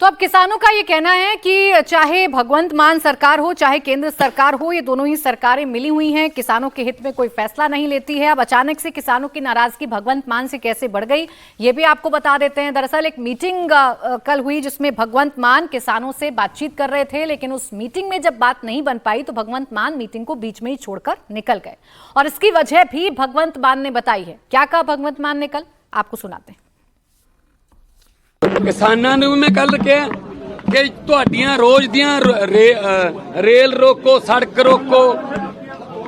तो अब किसानों का ये कहना है कि चाहे भगवंत मान सरकार हो चाहे केंद्र सरकार हो, ये दोनों ही सरकारें मिली हुई हैं, किसानों के हित में कोई फैसला नहीं लेती है। अब अचानक से किसानों की नाराजगी भगवंत मान से कैसे बढ़ गई, ये भी आपको बता देते हैं। दरअसल एक मीटिंग कल हुई जिसमें भगवंत मान किसानों से बातचीत कर रहे थे, लेकिन उस मीटिंग में जब बात नहीं बन पाई तो भगवंत मान मीटिंग को बीच में ही छोड़कर निकल गए, और इसकी वजह भी भगवंत मान ने बताई है। क्या कहा भगवंत मान ने कल, आपको सुनाते हैं। किसानां नूं मैं कल कहा कि तुहाडियां रोज दियां रेल रोको, सड़क रोको,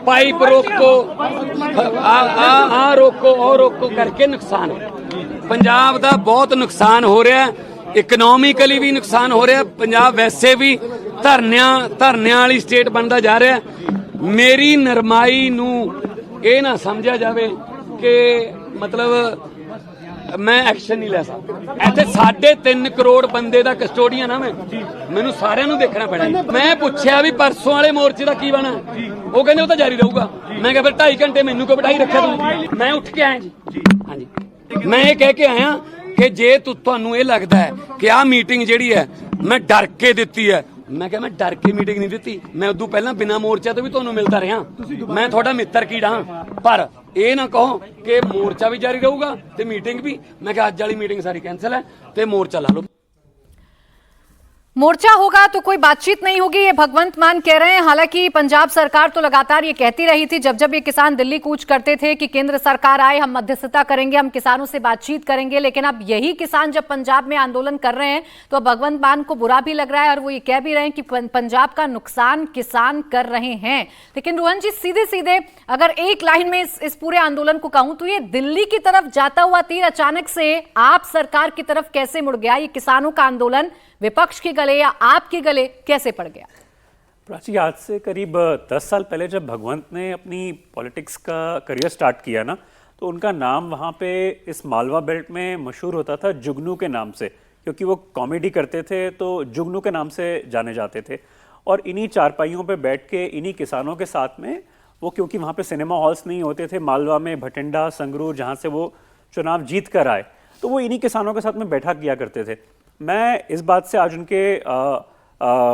पाइप रोको, आ रोको और रोको करके नुकसान है। पंजाब दा बहुत नुकसान हो रहा है, इकनॉमिकली भी नुकसान हो रहा है। पंजाब वैसे भी धरनियां वाली स्टेट बनता जा रहा है। मेरी नरमाई नूं ये ना समझा जाए कि मतलब मैं एक्शन नहीं ले सकता। ਇੱਥੇ 3.5 ਕਰੋੜ ਬੰਦੇ ਦਾ ਕਸਟੋਡੀਅਨ ਆ ਮੈਨੂੰ ਸਾਰਿਆਂ ਨੂੰ ਦੇਖਣਾ ਪੈਣਾ। ਮੈਂ ਪੁੱਛਿਆ ਵੀ ਪਰਸੋਂ ਵਾਲੇ ਮੋਰਚੇ ਦਾ ਕੀ ਬਣਾ, ਉਹ ਕਹਿੰਦੇ ਉਹ ਤਾਂ ਜਾਰੀ ਰਹੂਗਾ। ਮੈਂ ਕਿਹਾ ਫਿਰ 2.5 ਘੰਟੇ ਮੈਨੂੰ ਕਿਉਂ ਬਿਠਾਈ ਰੱਖਿਆ ਤੂੰ। ਮੈਂ ਉੱਠ ਕੇ ਆਇਆ ਜੀ। ਹਾਂਜੀ, ਮੈਂ ਇਹ ਕਹਿ ਕੇ ਆਇਆ ਕਿ ਜੇ ਤੁਹਾਨੂੰ ਇਹ ਲੱਗਦਾ ਹੈ ਕਿ ਆਹ ਮੀਟਿੰਗ ਜਿਹੜੀ ਹੈ ਮੈਂ ਡਰ ਕੇ ਦਿੱਤੀ ਹੈ, मैं क्या मैं डर के मीटिंग नहीं दी। मैं उदू पहला बिना मोर्चा तो भी तुहानू मिलता रहा, मैं थोड़ा मित्र कीड़ा। पर ये ना कहो कि मोर्चा भी जारी रहूगा ते मीटिंग भी। मैं क्या अज वाली मीटिंग सारी कैंसिल है ते मोर्चा ला लो। मोर्चा होगा तो कोई बातचीत नहीं होगी, ये भगवंत मान कह रहे हैं। हालांकि पंजाब सरकार तो लगातार ये कहती रही थी, जब जब ये किसान दिल्ली कूच करते थे कि केंद्र सरकार आए, हम मध्यस्थता करेंगे, हम किसानों से बातचीत करेंगे। लेकिन अब यही किसान जब पंजाब में आंदोलन कर रहे हैं तो अब भगवंत मान को बुरा भी लग रहा है, और वो ये कह भी रहे हैं कि पंजाब का नुकसान किसान कर रहे हैं। लेकिन रोहन जी, सीधे सीधे अगर एक लाइन में इस पूरे आंदोलन को कहूं तो ये दिल्ली की तरफ जाता हुआ तीर अचानक से आप सरकार की तरफ कैसे मुड़ गया? ये किसानों का आंदोलन विपक्ष के गले या आपके गले कैसे पड़ गया? प्राची, आज से करीब 10 साल पहले जब भगवंत ने अपनी पॉलिटिक्स का करियर स्टार्ट किया ना, तो उनका नाम वहाँ पे इस मालवा बेल्ट में मशहूर होता था जुगनू के नाम से, क्योंकि वो कॉमेडी करते थे तो जुगनू के नाम से जाने जाते थे। और इन्हीं चारपाइयों पे बैठ के इन्हीं किसानों के साथ में वो, क्योंकि वहाँ पे सिनेमा हॉल्स नहीं होते थे मालवा में, भटिंडा, संगरूर, जहाँ से वो चुनाव जीत कर आए, तो वो इन्हीं किसानों के साथ में बैठा किया करते थे। मैं इस बात से आज उनके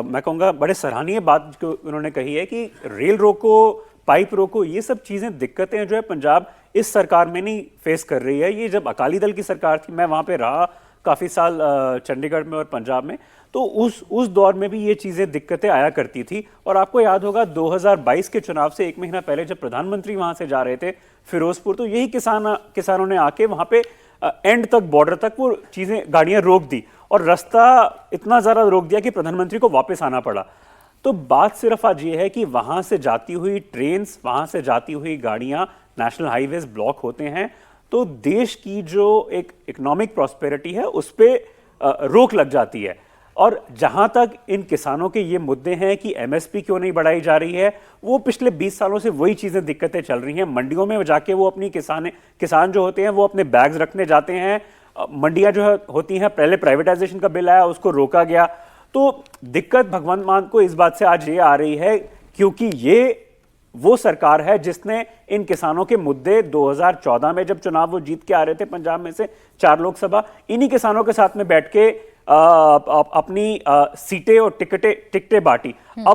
मैं कहूँगा बड़े सराहनीय बात जो उन्होंने कही है कि रेल रोको, पाइप रोको, ये सब चीज़ें, दिक्कतें जो है पंजाब इस सरकार में नहीं फेस कर रही है। ये जब अकाली दल की सरकार थी, मैं वहाँ पे रहा काफ़ी साल चंडीगढ़ में और पंजाब में, तो उस दौर में भी ये चीज़ें, दिक्कतें आया करती थी। और आपको याद होगा 2022 के चुनाव से 1 महीना पहले जब प्रधानमंत्री वहाँ से जा रहे थे फिरोजपुर, तो यही किसानों ने आके वहाँ पे एंड तक, बॉर्डर तक वो चीज़ें, गाड़ियाँ रोक दी और रास्ता इतना ज़्यादा रोक दिया कि प्रधानमंत्री को वापस आना पड़ा। तो बात सिर्फ आज ये है कि वहाँ से जाती हुई ट्रेन्स, वहाँ से जाती हुई गाड़ियाँ, नेशनल हाईवेज ब्लॉक होते हैं, तो देश की जो एक इकोनॉमिक प्रॉस्पेरिटी है उस पर रोक लग जाती है। और जहाँ तक इन किसानों के ये मुद्दे हैं कि एमएसपी क्यों नहीं बढ़ाई जा रही है, वो पिछले 20 सालों से वही चीज़ें, दिक्कतें चल रही हैं। मंडियों में जाके वो अपनी किसान जो होते हैं वो अपने बैग्स रखने जाते हैं, मंडियां जो होती हैं, पहले प्राइवेटाइजेशन का बिल आया उसको रोका गया। तो दिक्कत भगवंत मान को इस बात से आज ये आ रही है क्योंकि ये वो सरकार है जिसने इन किसानों के मुद्दे 2014 में जब चुनाव वो जीत के आ रहे थे पंजाब में से 4 लोकसभा, इन्हीं किसानों के साथ में बैठ के अपनी सीटें और टिकटें बांटी। अब